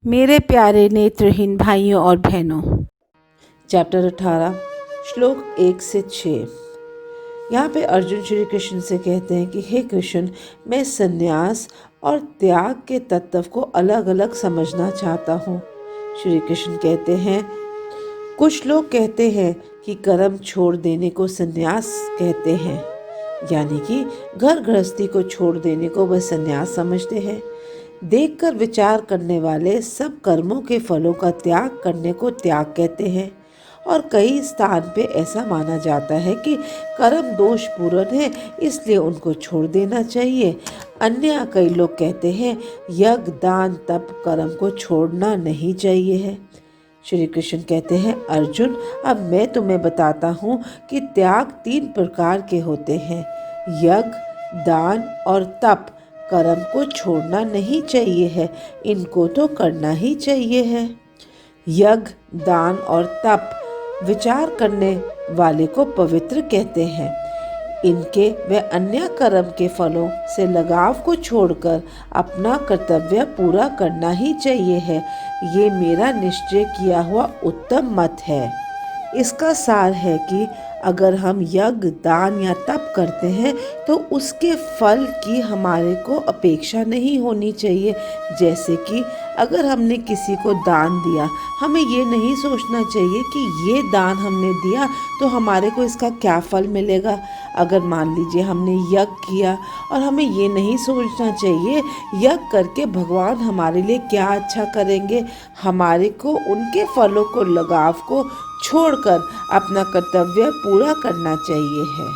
मेरे प्यारे नेत्रहीन भाइयों और बहनों, चैप्टर 18 श्लोक 1 से 6। यहाँ पे अर्जुन श्री कृष्ण से कहते हैं कि हे कृष्ण, मैं संन्यास और त्याग के तत्व को अलग अलग समझना चाहता हूँ। श्री कृष्ण कहते हैं, कुछ लोग कहते हैं कि कर्म छोड़ देने को संन्यास कहते हैं, यानी कि घर गृहस्थी को छोड़ देने को वह संन्यास समझते हैं। देखकर विचार करने वाले सब कर्मों के फलों का त्याग करने को त्याग कहते हैं, और कई स्थान पे ऐसा माना जाता है कि कर्म दोषपूर्ण है, इसलिए उनको छोड़ देना चाहिए। अन्य कई लोग कहते हैं यज्ञ दान तप कर्म को छोड़ना नहीं चाहिए है। श्री कृष्ण कहते हैं, अर्जुन, अब मैं तुम्हें बताता हूँ कि त्याग 3 प्रकार के होते हैं। यज्ञ दान और तप कर्म को छोड़ना नहीं चाहिए है, इनको तो करना ही चाहिए है। यज्ञ दान और तप विचार करने वाले को पवित्र कहते हैं। इनके व अन्य कर्म के फलों से लगाव को छोड़कर अपना कर्तव्य पूरा करना ही चाहिए है। ये मेरा निश्चय किया हुआ उत्तम मत है। इसका सार है कि अगर हम यज्ञ दान या तप करते हैं तो उसके फल की हमारे को अपेक्षा नहीं होनी चाहिए। जैसे कि अगर हमने किसी को दान दिया, हमें ये नहीं सोचना चाहिए कि ये दान हमने दिया तो हमारे को इसका क्या फल मिलेगा। अगर मान लीजिए हमने यज्ञ किया और हमें ये नहीं सोचना चाहिए यज्ञ करके भगवान हमारे लिए क्या अच्छा करेंगे। हमारे को उनके फलों को लगाव को छोड़कर अपना कर्तव्य पूरा करना चाहिए है।